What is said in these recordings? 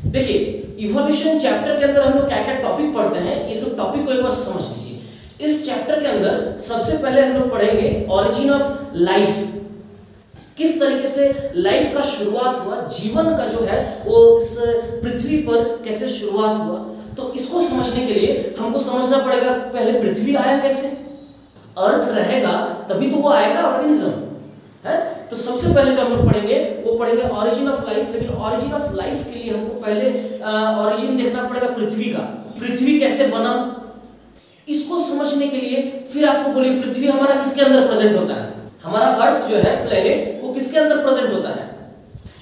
देखिए evolution chapter के अंदर हम लोग क्या क्या टॉपिक पढ़ते हैं, ये सब टॉपिक को एक बार समझ लीजिए। इस चैप्टर के अंदर सबसे पहले हम लोग पढ़ेंगे ऑरिजिन ऑफ लाइफ, किस तरीके से लाइफ का शुरुआत हुआ, जीवन का जो है वो इस पृथ्वी पर कैसे शुरुआत हुआ। तो इसको समझने के लिए हमको समझना पड़ेगा पहले पृथ्वी आया कैसे, अर्थ रहेगा तभी तो वो आएगा ऑर्गेनिज्म है। तो सबसे पहले जो हम लोग पढ़ेंगे वो पढ़ेंगे ऑरिजिन ऑफ लाइफ। लेकिन ऑरिजिन ऑफ लाइफ के लिए हमको पहले ऑरिजिन देखना पड़ेगा पृथ्वी का, पृथ्वी कैसे बना। इसको समझने के लिए फिर आपको बोलिए पृथ्वी हमारा किसके अंदर प्रेजेंट होता है, हमारा अर्थ जो है प्लेनेट वो किसके अंदर प्रेजेंट होता है,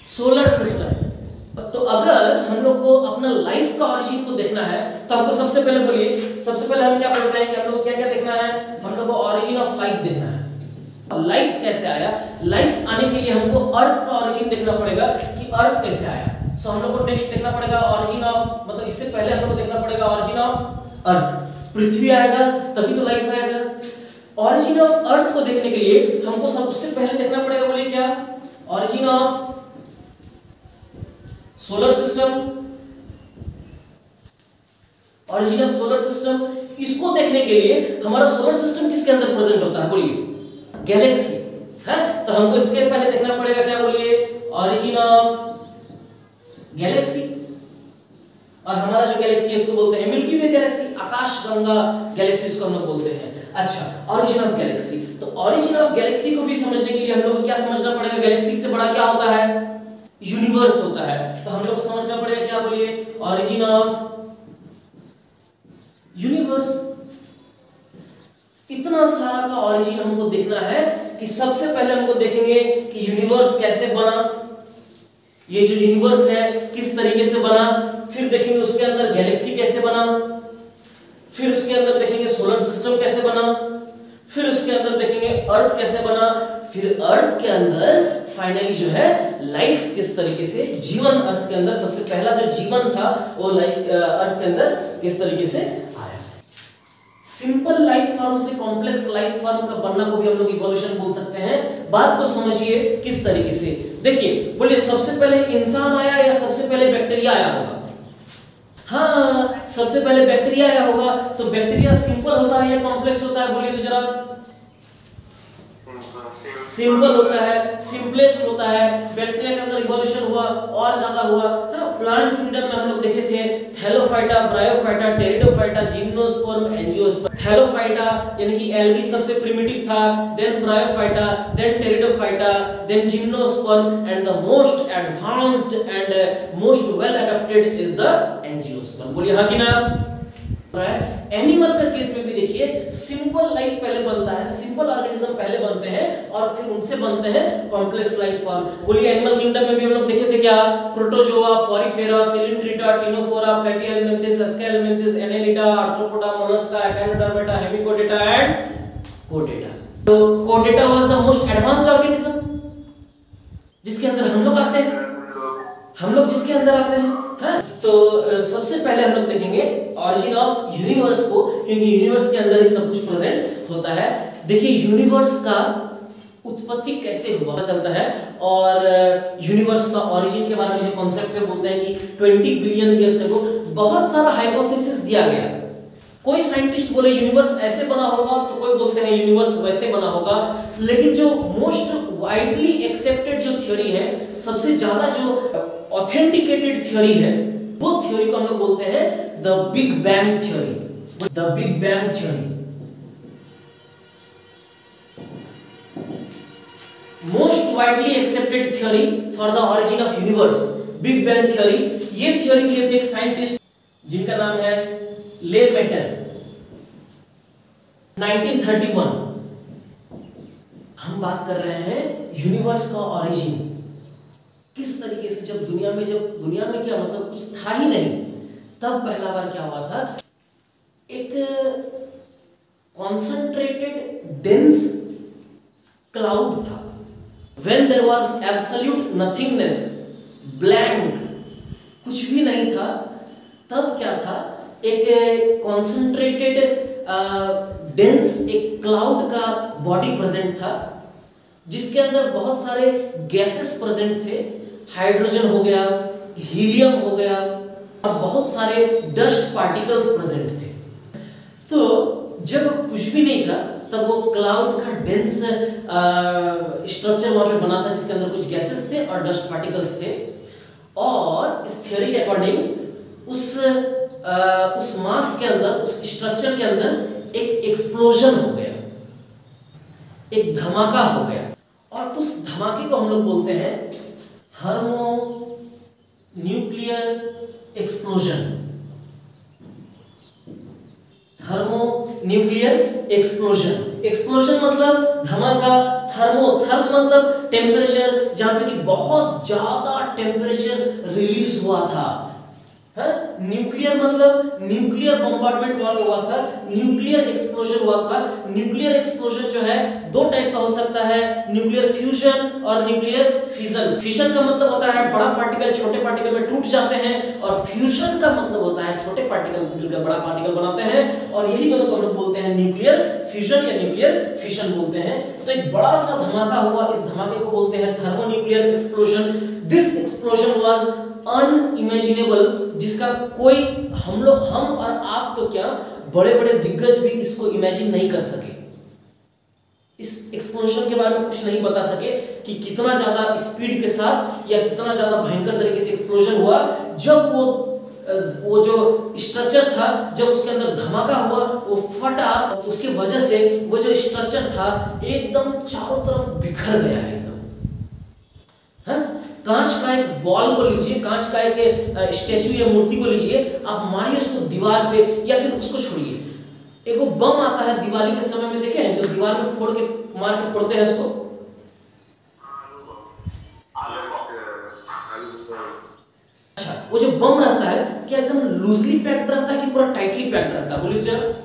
सोलर सिस्टम। तो अगर हम लोग को अपना लाइफ का ऑरिजिन को देखना है तो हमको सबसे पहले बोलिए, सबसे पहले हम क्या पढ़ रहे हैं कि हम लोग को क्या क्या देखना है, हम लोग को ऑरिजिन ऑफ लाइफ देखना है। लाइफ कैसे आया, लाइफ आने के लिए हमको अर्थ का ऑरिजिन देखना पड़ेगा कि अर्थ कैसे आया। सो हम लोग को नेक्स्ट देखना पड़ेगा ऑरिजिन ऑफ, मतलब इससे पहले हम लोग को देखना पड़ेगा ऑरिजिन ऑफ अर्थ। पृथ्वी आएगा तभी तो लाइफ आएगा। ऑरिजिन ऑफ अर्थ को देखने के लिए हमको सबसे पहले देखना पड़ेगा, बोलिए क्या, origin of solar system, origin of solar system. इसको देखने के लिए हमारा सोलर सिस्टम किसके अंदर प्रेजेंट होता है, बोलिए गैलेक्सी है। तो हमको इसके पहले देखना पड़ेगा क्या, बोलिए ऑरिजिन ऑफ गैलेक्सी। और हमारा जो गैलेक्सी है इसको बोलते हैं मिल्की वे गैलेक्सी, आकाश गंगा गैलेक्सी इसको हम लोग बोलते हैं। अच्छा, ऑरिजिन ऑफ गैलेक्सी। तो ऑरिजिन ऑफ गैलेक्सी को भी समझने के लिए हम लोग को क्या समझना पड़ेगा, गैलेक्सी से बड़ा क्या होता है, यूनिवर्स होता है। तो हम लोग को समझना पड़ेगा क्या, बोलिए ऑरिजिन ऑफ यूनिवर्स। इतना सारा का ऑरिजिन हमको देखना है कि सबसे पहले हमको देखेंगे कि यूनिवर्स कैसे बना, ये जो यूनिवर्स है किस तरीके से बना। फिर देखेंगे उसके अंदर गैलेक्सी कैसे बना, फिर उसके अंदर देखेंगे सोलर सिस्टम कैसे बना, फिर उसके अंदर देखेंगे अर्थ कैसे बना, फिर अर्थ के अंदर फाइनली जो है लाइफ किस तरीके से, जीवन अर्थ के अंदर सबसे पहला जो जीवन था वो लाइफ अर्थ के अंदर किस तरीके से आया। सिंपल लाइफ फॉर्म से कॉम्प्लेक्स लाइफ फॉर्म का बनना को भी हम लोग इवोल्यूशन बोल सकते हैं। बात को समझिए किस तरीके से, देखिए बोलिए सबसे पहले इंसान आया या सबसे पहले बैक्टीरिया आया होगा। हाँ, सबसे पहले बैक्टीरिया आया होगा। तो बैक्टीरिया सिंपल होता है या कॉम्प्लेक्स होता है, बोलिए तो जरा। सिंपल होता है, सिंपलेस्ट होता है। बैक्टीरिया के अंदर इवोल्यूशन हुआ और ज्यादा हुआ। हाँ, प्लांट किंगडम में हम लोग देखे थे thallophyta, bryophyta, pteridophyta, gymnosperm, angiosperm. Thallophyta यानी कि एल्गी सबसे प्रिमिटिव था, then bryophyta, then pteridophyta, then gymnosperm and the most advanced and most well adopted is the angiosperm. बोलिए हाँ कि ना। एनिमल का केस में भी देखिए सिंपल लाइफ पहले बनता है, सिंपल ऑर्गेनिज्म पहले बनते हैं और फिर उनसे बनते हैं कॉम्प्लेक्स लाइफ फॉर्म। बोलिए एनिमल किंगडम में भी हम लोग देखे थे क्या, protozoa, porifera, coelenterata, ctenophora, platyhelminthes, aschelminthes, annelida, arthropoda, mollusca, echinodermata, hemichordata and कोडेटा। तो कोडेटा was the most advanced organism जिसके अंदर हम लोग आते हैं, हम लोग जिसके अंदर आते हैं। हाँ? तो सबसे पहले हम लोग देखेंगे ऑरिजिन ऑफ यूनिवर्स को, क्योंकि यूनिवर्स के अंदर ही सब कुछ प्रेजेंट होता है। देखिए यूनिवर्स का उत्पत्ति कैसे हुआ चलता है, और यूनिवर्स का ऑरिजिन के बारे में जो कॉन्सेप्ट है बोलते हैं कि 20 बिलियन ईयर्स अगो बहुत सारा हाइपोथेसिस दिया गया। कोई साइंटिस्ट बोले यूनिवर्स ऐसे बना होगा, तो कोई बोलते हैं यूनिवर्स वैसे बना होगा। लेकिन जो मोस्ट वाइडली एक्सेप्टेड जो थ्योरी है, सबसे ज्यादा जो ऑथेंटिकेटेड थ्योरी है, वो थ्योरी को हम लोग बोलते हैं the big bang theory. The big bang theory most widely accepted theory for the origin of universe, big bang theory. ये थ्योरी दिए थे एक साइंटिस्ट जिनका नाम है लेमेटर, 1931। हम बात कर रहे हैं यूनिवर्स का ऑरिजिन, किस तरीके से जब दुनिया में क्या मतलब कुछ था ही नहीं, तब पहला बार क्या हुआ था, एक कॉन्सेंट्रेटेड डेंस क्लाउड था। When there was absolute nothingness, blank, कुछ भी नहीं था, तब क्या था, एक कॉन्सेंट्रेटेड डेंस एक क्लाउड का बॉडी प्रेजेंट था, जिसके अंदर बहुत सारे गैसेस प्रेजेंट थे। हाइड्रोजन हो गया, हीलियम हो गया और बहुत सारे डस्ट पार्टिकल्स प्रेजेंट थे। तो जब कुछ भी नहीं था तब वो क्लाउड का डेंस स्ट्रक्चर वहां पे बना था जिसके अंदर कुछ गैसेस थे और डस्ट पार्टिकल्स थे। और इस थ्योरी के अकॉर्डिंग उस मास के अंदर, उस स्ट्रक्चर के अंदर एक एक्सप्लोजन हो गया, एक धमाका हो गया। और उस धमाके को हम लोग बोलते हैं thermo nuclear explosion. Thermo nuclear explosion. Explosion मतलब धमाका, थर्म मतलब टेम्परेचर, जहां पे कि बहुत ज्यादा टेम्परेचर रिलीज हुआ था। न्यूक्लियर मतलब न्यूक्लियर बम्बार्डमेंट वहां पे हुआ था, न्यूक्लियर एक्सप्लोजन हुआ था। न्यूक्लियर एक्सप्लोजन जो है दो टाइप का हो सकता है, न्यूक्लियर फ्यूजन और न्यूक्लियर फिजन। फिजन का मतलब होता है बड़ा पार्टिकल छोटे पार्टिकल में टूट जाते हैं, और फ्यूजन का मतलब होता है छोटे पार्टिकल मिलकर बड़ा पार्टिकल बनाते हैं, और यही दोनों को हम लोग बोलते हैं न्यूक्लियर फ्यूजन या न्यूक्लियर फिशन बोलते हैं। तो एक बड़ा सा धमाका हुआ, इस धमाके को बोलते हैं thermonuclear explosion. This explosion was unimaginable, जिसका कोई हम और आप तो क्या, बड़े बड़े दिग्गज भी इसको इमेजिन नहीं कर सके। इस एक्सप्लोजन के बारे में कुछ नहीं बता सके कि कितना ज्यादा स्पीड के साथ या कितना ज्यादा भयंकर तरीके से एक्सप्लोजन हुआ। जब वो जो स्ट्रक्चर था, जब उसके अंदर धमाका हुआ, वो फटा, उसकी वजह से वो जो स्ट्रक्चर था एकदम चारों तरफ बिखर गया एकदम। कांच का एक बॉल को लीजिए, कांच का एक स्टैचू या मूर्ति को लीजिए, आप मारिए उसको दीवार पे या फिर उसको छोड़िए। एक वो बम आता है दिवाली के समय में, देखे हैं, जो दीवार में फोड़ के मार के फोड़ते हैं उसको। अच्छा, वो जो बम रहता है क्या एकदम लूजली पैक्ड रहता है कि पूरा टाइटली पैक्ड रहता है? बोलिए जरा।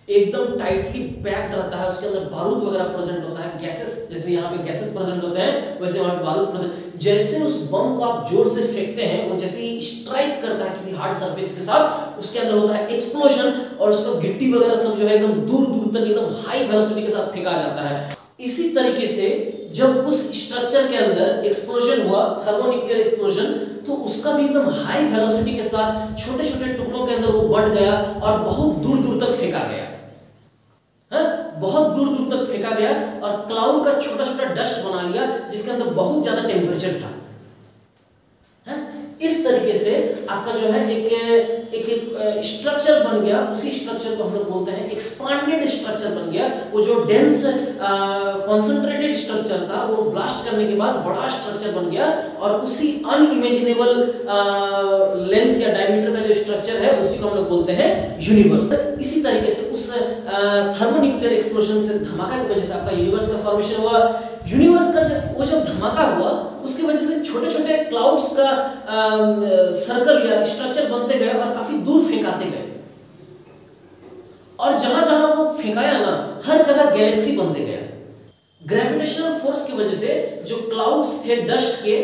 एकदम टाइटली पैक्ड रहता है, उसके अंदर बारूद वगैरह प्रेजेंट होता है, गैसेस, जैसे यहाँ पे गैसेस प्रेजेंट होते हैं वैसे वहां पे बारूद प्रेजेंट। जैसे उस बम को आप जोर से फेंकते हैं, वो जैसे ही स्ट्राइक करता है किसी हार्ड सरफेस के साथ, उसके अंदर होता है एक्सप्लोजन, और उसको गिट्टी वगैरह सब जो है एकदम दूर दूर तक एकदम हाई वेलोसिटी के साथ फेंका जाता है। इसी तरीके से जब उस स्ट्रक्चर के अंदर एक्सप्लोजन हुआ, थर्मोन्यूक्लियर एक्सप्लोजन, तो उसका भी एकदम हाई वेलोसिटी के साथ छोटे छोटे टुकड़ों के अंदर वो बंट गया और बहुत दूर दूर तक फेंका गया। बहुत दूर दूर तक फेंका गया और क्लाउड का छोटा छोटा डस्ट बना लिया, जिसके अंदर बहुत ज्यादा टेम्परेचर था। इस तरीके से आपका जो है एक स्ट्रक्चर बन गया। उसी स्ट्रक्चर को हम लोग बोलते हैं एक्सपांडेड स्ट्रक्चर बन गया। वो जो डेंस कॉन्सेंट्रेटेड स्ट्रक्चर था, वो ब्लास्ट करने के बाद बड़ा स्ट्रक्चर बन गया, और उसी अनइमेजिनेबल लेंथ या डायमीटर का जो स्ट्रक्चर है उसी को हम लोग बोलते हैं यूनिवर्स। इसी तरीके से उस थर्मोन्यूक्लियर एक्सप्लोजन से, धमाका की वजह से आपका यूनिवर्स का फॉर्मेशन हुआ। यूनिवर्स का जब धमाका हुआ, उसकी वजह से छोटे छोटे क्लाउड्स का सर्कल या स्ट्रक्चर बनते गए और काफी दूर फेंकाते गए, और जहां जहां वो फेंकाया ना, हर जगह गैलेक्सी बनते गया। ग्रेविटेशनल फोर्स की वजह से जो क्लाउड्स थे डस्ट के,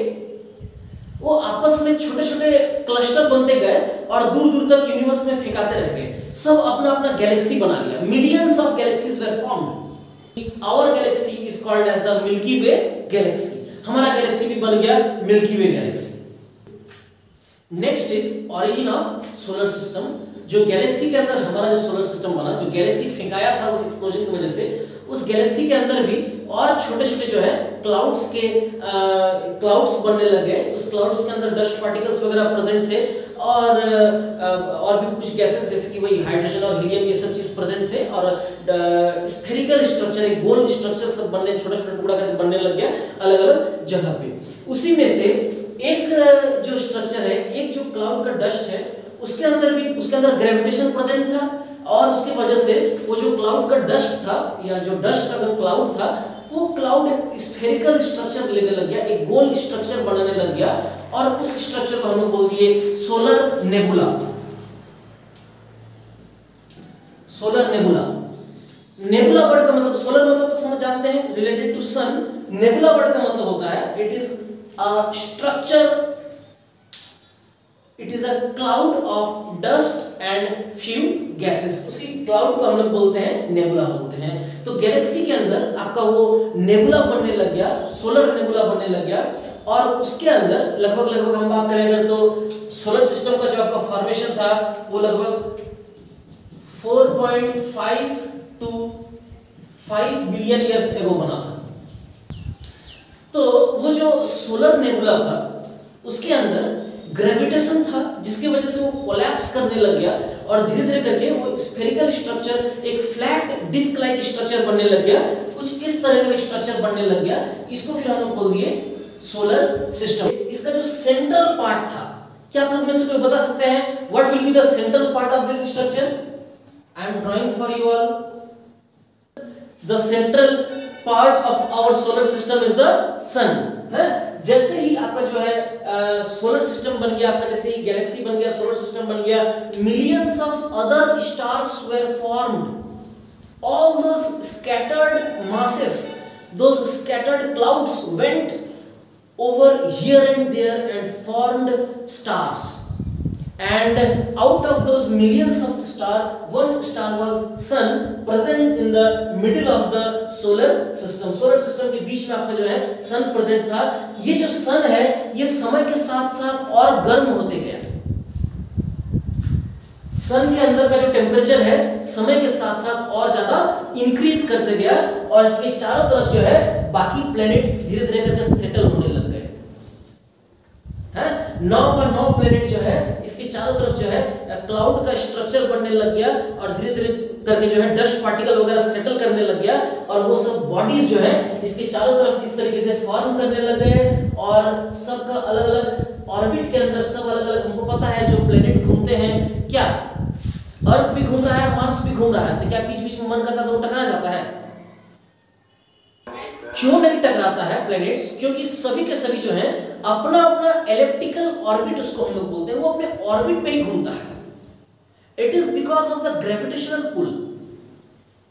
वो आपस में छोटे छोटे क्लस्टर बनते गए और दूर दूर तक यूनिवर्स में फेंकाते रह गए। सब अपना अपना गैलेक्सी बना लिया। Millions of galaxies were formed. Our galaxy is called as the milky way galaxy. हमारा गैलेक्सी भी बन गया milky way galaxy. Next is origin of solar system. जो गैलेक्सी के अंदर हमारा जो सोलर सिस्टम बना, जो गैलेक्सी फेंकाया था उस एक्सप्लोजन की वजह से, उस गैलेक्सी के अंदर भी और छोटे छोटे जो है क्लाउड्स बनने लगे। उस क्लाउड्स के अंदर डस्ट पार्टिकल्स वगैरह प्रेजेंट थे, और भी कुछ गैसेस जैसे कि वही हाइड्रोजन और हीलियम, ये सब चीज प्रेजेंट थे, और स्फेरिकल स्ट्रक्चर, एक गोल स्ट्रक्चर सब बनने, छोटा छोटा टुकड़ा करके बनने लग गया अलग अलग जगह पे। उसी में से एक जो स्ट्रक्चर है, एक जो क्लाउड का डस्ट है, उसके अंदर ग्रेविटेशन प्रेजेंट था, और उसकी वजह से वो जो क्लाउड का डस्ट था, या जो डस्ट का जो क्लाउड था, वो क्लाउड एक स्फेरिकल स्ट्रक्चर लेने लग गया, एक गोल स्ट्रक्चर बनाने लग गया, और उस स्ट्रक्चर को हम लोग बोल दिए solar nebula. Solar nebula. Nebula word का मतलब, सोलर मतलब तो समझ जानते हैं, related to sun. Nebula word का मतलब होता है it is a structure, it is a cloud of dust and few gases. उसी क्लाउड को हम लोग बोलते हैं नेबुला बोलते हैं। तो गैलेक्सी के अंदर आपका वो नेबुला बनने लग गया, सोलर नेबुला बनने लग गया, और उसके अंदर लगभग हम बात करें अगर तो सोलर सिस्टम का जो आपका फॉर्मेशन था वो लगभग 4.5 to 5 बिलियन ईयर्स एगो बना था। तो वो जो सोलर नेबुला था उसके अंदर ग्रेविटेशन था जिसकी वजह से वो कोलैप्स करने लग गया और धीरे धीरे करके वो स्फेरिकल स्ट्रक्चर एक फ्लैट डिस्क लाइक स्ट्रक्चर बनने लग गया, कुछ इस तरह का स्ट्रक्चर बनने लग गया। इसको फिर हम लोग बोल दिए सोलर सिस्टम। इसका जो सेंट्रल पार्ट था, क्या आप लोग में से कोई बता सकते हैं what will be the central part of this structure? I am drawing for you all. The central part of our solar system is the sun. जैसे ही आपका जो है सोलर सिस्टम बन गया, आपका जैसे ही गैलेक्सी बन गया, सोलर सिस्टम बन गया, millions of other stars were formed. All those scattered masses, those scattered clouds went over here and there and formed stars. And out of those millions of stars, one star was sun, present in the middle of the solar system. Solar system के बीच में आपका जो है sun present था। ये जो sun है ये समय के साथ साथ और गर्म होते गया। सन के अंदर का जो टेम्परेचर है समय के साथ साथ और ज्यादा इंक्रीज करते गया और इसके चारों तरफ जो है बाकी प्लैनेट्स धीरे धीरे करके सेटल होने लग गए हैं। 9 का 9 प्लैनेट जो है इसके चारों तरफ जो है क्लाउड का स्ट्रक्चर बनने लग गया और धीरे धीरे करके जो है डस्ट पार्टिकल वगैरह सेटल करने लग गया और वो सब बॉडीज जो है इसके चारों तरफ इस तरीके से फॉर्म करने लग गए और सबका अलग अलग ऑर्बिट के अंदर सब अलग अलग, हमको पता है जो प्लैनेट घूमते हैं, क्या अर्थ भी घूम रहा है, मार्स भी घूम रहा है, तो क्या बीच बीच में मन करता है तो वो टकरा जाता है? क्यों नहीं टकराता है प्लैनेट्स? क्योंकि सभी के सभी जो हैं अपना अपना एलिप्टिकल ऑर्बिट, उसको हम लोग बोलते हैं, वो अपने ऑर्बिट पे ही घूमता है। It is because of the gravitational pull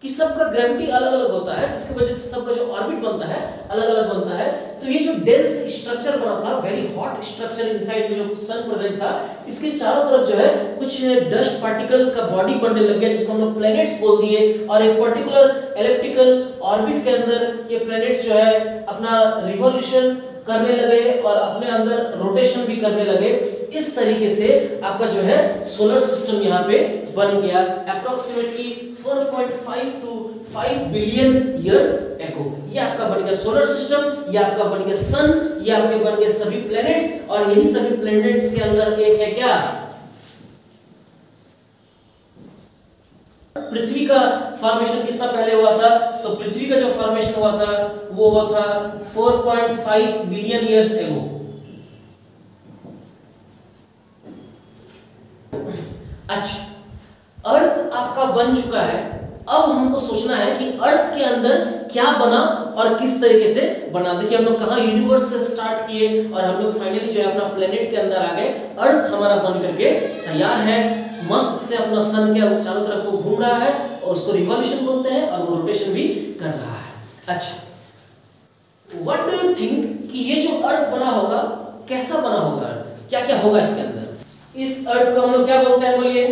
कि सबका ग्रेविटी अलग अलग होता है जिसकी वजह से सबका जो ऑर्बिट बनता है अलग अलग बनता है। तो ये जो डेंस स्ट्रक्चर बना था, वेरी हॉट स्ट्रक्चर इनसाइड में जो सन प्रेजेंट था, इसके चारों तरफ जो है कुछ डस्ट पार्टिकल का बॉडी बनने लग गया जिसको हम लोग प्लैनेट्स बोल दिए और एक पर्टिकुलर इलेक्ट्रिकल ऑर्बिट के अंदर ये प्लैनेट्स जो है अपना रिवॉल्यूशन करने लगे और अपने अंदर रोटेशन भी करने लगे। इस तरीके से आपका जो है सोलर सिस्टम यहाँ पे बन गया approximately 4.5 to 5 billion years ago. ये आपका बन गया सोलर सिस्टम, ये आपका बन गया सन, ये आपके बन गए सभी प्लैनेट्स और यही सभी प्लैनेट्स के अंदर एक है क्या? पृथ्वी का फॉर्मेशन कितना पहले हुआ था? तो पृथ्वी का जो फॉर्मेशन हुआ था वो हुआ था 4.5 बिलियन ईयर्स एगो। अच्छा, अर्थ आपका बन चुका है, अब हमको सोचना है कि अर्थ के अंदर क्या बना और किस तरीके से बना। देखिए हम लोग कहां यूनिवर्स से स्टार्ट किए और हम लोग फाइनली जो है अपना प्लेनेट के अंदर आ गए। अर्थ हमारा बन करके तैयार है, मस्त से अपना सन के चारों तरफ वो घूम रहा है और उसको रिवॉल्यूशन बोलते हैं और वो रोटेशन भी कर रहा है। अच्छा, व्हाट डू यू थिंक कि ये जो अर्थ बना होगा कैसा बना होगा? अर्थ क्या क्या होगा इसके अंदर? इस अर्थ को हम लोग क्या बोलते हैं? बोलिए।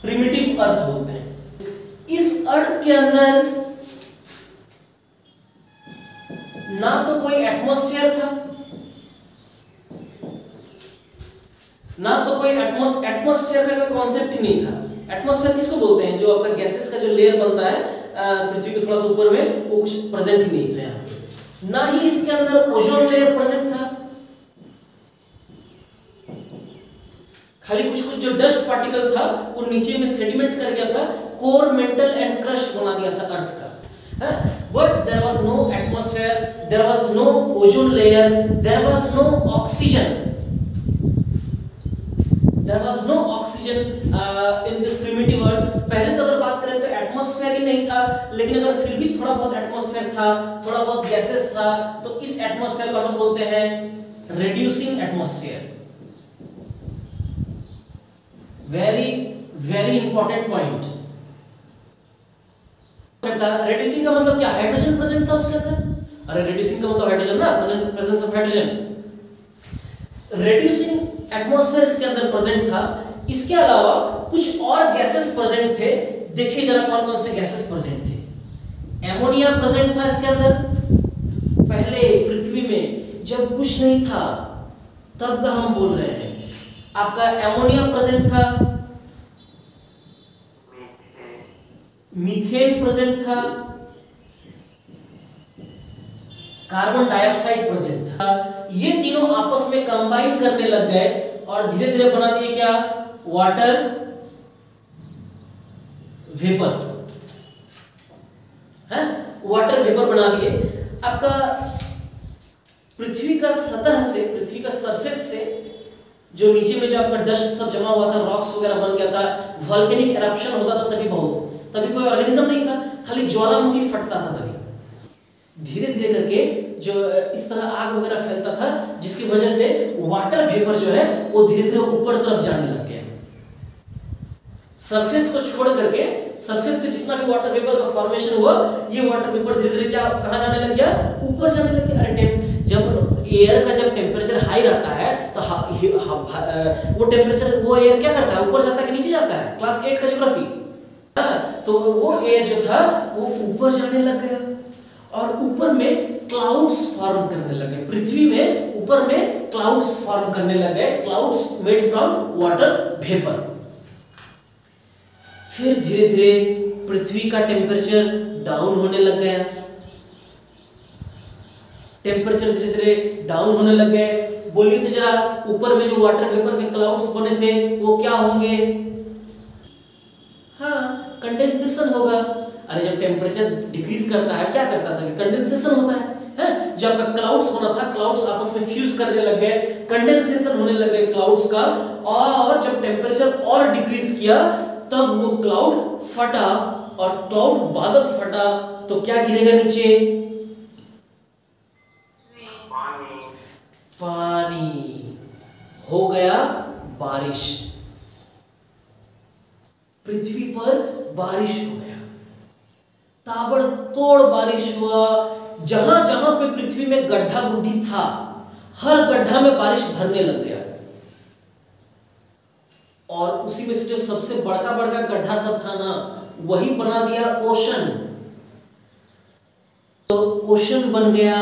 प्रिमिटिव अर्थ बोलते हैं। इस अर्थ के अंदर ना तो कोई एटमॉस्फेयर था, ना तो कोई एटमॉस्फेयर का कोई कॉन्सेप्ट ही नहीं था। एटमॉस्फेयर किसको बोलते हैं? जो आपका गैसेस का जो लेयर बनता है पृथ्वी के थोड़ा सा ऊपर में, वो कुछ प्रेजेंट ही नहीं था यहाँ पे। ना ही इसके अंदर ओजोन लेयर प्रेजेंट था, खाली कुछ कुछ जो डस्ट पार्टिकल था वो नीचे में सेडिमेंट कर गया था, कोर, मेंटल एंड क्रस्ट बना दिया था अर्थ का। But there was no atmosphere, there was no ozone layer, there was no oxygen. There was no oxygen in this primitive earth. पहले तो अगर बात करें तो एटमॉस्फेयर ही नहीं था, लेकिन अगर फिर भी थोड़ा बहुत एटमॉस्फेयर था, थोड़ा बहुत गैसेस था, तो इस एटमॉस्फेयर को हम बोलते हैं reducing atmosphere. Very very important point. Reducing का मतलब क्या? हाइड्रोजन प्रेजेंट था उसके अंदर। अरे रेड्यूसिंग का मतलब हाइड्रोजन ना, presence of hydrogen. Reducing atmosphere इसके अंदर प्रेजेंट था। इसके अलावा कुछ और गैसेस प्रेजेंट थे। देखिए जरा कौन कौन से गैसेस प्रेजेंट थे। एमोनिया प्रेजेंट था इसके अंदर। पहले पृथ्वी में जब कुछ नहीं था तब का हम बोल रहे हैं, आपका एमोनिया प्रेजेंट था, मीथेन प्रेजेंट था, कार्बन डाइऑक्साइड प्रेजेंट था। ये तीनों आपस में कंबाइन करने लग गए और धीरे धीरे बना दिए क्या, वाटर वेपर है, वाटर वेपर बना दिए। आपका पृथ्वी का सतह से, पृथ्वी का सरफेस से जो नीचे में जो आपका डस्ट सब जमा हुआ था, रॉक्स वगैरह बन गया था, वोल्केनिक एरप्शन होता था तभी, बहुत तभी कोई ऑर्गेनिज्म नहीं था, खाली ज्वालामुखी फटता था तभी। धीरे धीरे करके जो इस तरह आग वगैरह फैलता था, जिसकी वजह से वाटर वेपर जो है वो धीरे धीरे ऊपर तरफ जाने लग गया। सरफेस को छोड़ करके, सरफेस से जितना भी वाटर वेपर का फॉर्मेशन हुआ, ये वाटर वेपर धीरे धीरे क्या कहां जाने लग गया, ऊपर जाने लग गया। अरे जब एयर का जब टेम्परेचर हाई रहता है तो वो टेम्परेचर, वो एयर क्या करता है, ऊपर जाता है कि नीचे जाता है, क्लास 8 का ज्योग्राफी। तो वो एयर जो था वो ऊपर जाने लग गया और ऊपर में क्लाउड्स फॉर्म करने लगे। पृथ्वी में ऊपर में क्लाउड्स फॉर्म करने लगे, clouds made from water vapour. फिर धीरे धीरे पृथ्वी का टेम्परेचर डाउन होने लग गया, टेम्परेचर धीरे धीरे डाउन होने लग गए। बोलिए तो जरा, ऊपर में जो वाटर वेपर के क्लाउड्स बने थे वो क्या होंगे, हाँ कंडेंसेशन होगा। अरे जब टेम्परेचर डिक्रीज करता है क्या करता था, कंडेंसेशन होता है। जब आपका क्लाउड्स बना था, क्लाउड्स आपस में फ्यूज करने लग गए, कंडेंसेशन होने लग गए क्लाउड्स का, और जब टेम्परेचर और डिक्रीज किया तब वो क्लाउड फटा, और क्लाउड बादल फटा तो क्या गिरेगा नीचे, पानी, हो गया बारिश। पृथ्वी पर बारिश हो गया, ताबड़तोड़ बारिश हुआ। जहां जहां पे पृथ्वी में गड्ढा गुड्ढी था, हर गड्ढा में बारिश भरने लग गया। और उसी में से जो सबसे बड़का बड़का गड्ढा सब था ना, वही बना दिया ओशन। तो ओशन बन गया,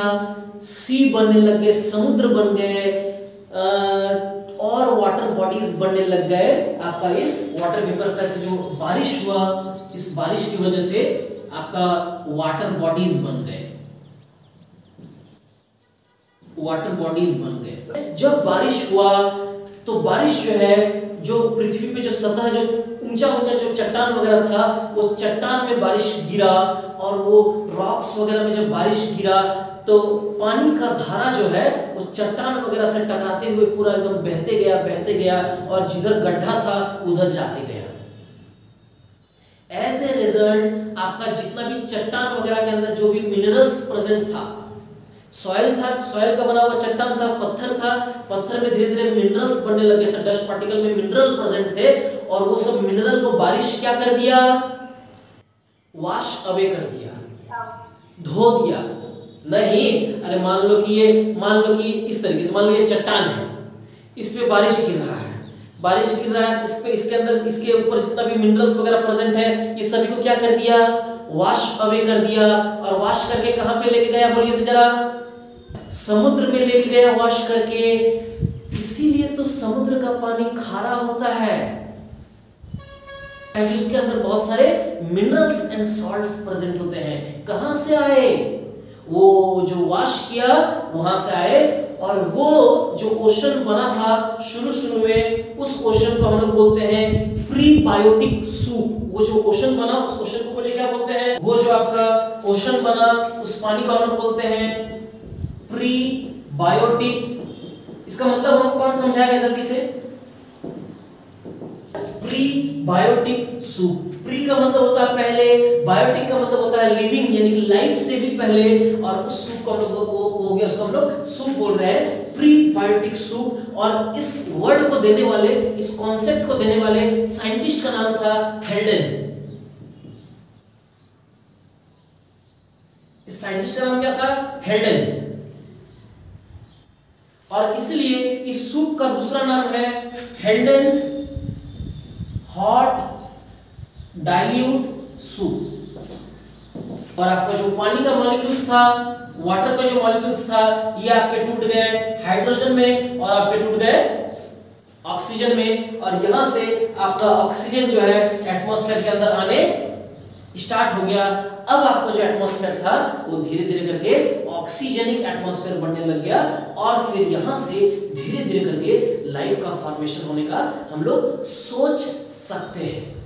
सी बनने लग गए, समुद्र बन गए, और वाटर बॉडीज बनने लग गए। आपका इस वाटर वेपर का से जो बारिश हुआ, इस बारिश की वजह से आपका वाटर बॉडीज बन गए, वाटर बॉडीज बन गए। जब बारिश हुआ तो बारिश जो है, जो पृथ्वी पे जो सतह, जो ऊंचा ऊंचा जो चट्टान वगैरह था, वो चट्टान में बारिश गिरा, और वो रॉक्स वगैरह में जब बारिश गिरा तो पानी का धारा जो है वो चट्टान वगैरह से टकराते हुए पूरा एकदम बहते गया, और जिधर गड्ढा था उधर जाते गया। एज ए रिजल्ट आपका जितना भी चट्टान वगैरह के अंदर जो भी मिनरल्स प्रेजेंट था, सॉइल था, सॉइल का बना हुआ चट्टान था, पत्थर था, पत्थर में धीरे धीरे मिनरल्स बनने लगे थे, डस्ट पार्टिकल में मिनरल प्रेजेंट थे, और वो सब मिनरल को बारिश क्या कर दिया, वॉश अवे कर दिया, धो दिया। नहीं, अरे मान लो कि इस तरीके से, मान लो ये चट्टान है, इस पे बारिश गिर रहा है, बारिश गिर रहा है तो इस पे, इसके अंदर, इसके ऊपर जितना भी मिनरल्स वगैरह प्रेजेंट है, ये सभी को क्या कर दिया, वॉश अवे कर दिया। और वॉश करके कहां पे लेके गया, बोलिए तो जरा, समुद्र में लेके गया वॉश करके। इसीलिए तो समुद्र का पानी खारा होता है, क्योंकि उसके अंदर बहुत सारे मिनरल्स एंड सॉल्ट्स प्रेजेंट होते हैं। कहां से आए, वो जो वॉश किया वहां से आए। और वो जो ओशन बना था शुरू में, उस ओशन को हम लोग बोलते हैं प्रीबायोटिक सूप। वो जो ओशन बना, उस ओशन को बोलिए क्या बोलते हैं, वो जो आपका ओशन बना उस पानी को हम लोग बोलते हैं प्रीबायोटिक। इसका मतलब हम कौन समझाएगा जल्दी से, प्रीबायोटिक सूप। प्री का मतलब होता है पहले, बायोटिक का मतलब होता है लिविंग, यानी कि लाइफ से भी पहले, और उस सूप को हम लोग हो गया, उसको हम लोग सूप बोल रहे हैं, प्रीबायोटिक सूप। और इस वर्ड को देने वाले, इस कॉन्सेप्ट को देने वाले साइंटिस्ट का नाम था हेल्डन। इस साइंटिस्ट का नाम क्या था, हेल्डन। और इसलिए इस सूप का दूसरा नाम है हेल्डन्स हॉट डाइल्यूट सूप। और आपका जो पानी का मॉलिक्यूल्स था, वाटर का जो मॉलिक्यूल्स था, ये आपके टूट गए हाइड्रोजन में और आपके टूट गए ऑक्सीजन में, और यहां से आपका ऑक्सीजन जो है एटमॉस्फेयर के अंदर आने स्टार्ट हो गया। अब आपका जो एटमॉस्फेयर था वो धीरे धीरे करके ऑक्सीजनिक एटमॉस्फेयर बनने लग गया, और फिर यहां से धीरे धीरे करके लाइफ का फॉर्मेशन होने का हम लोग सोच सकते हैं।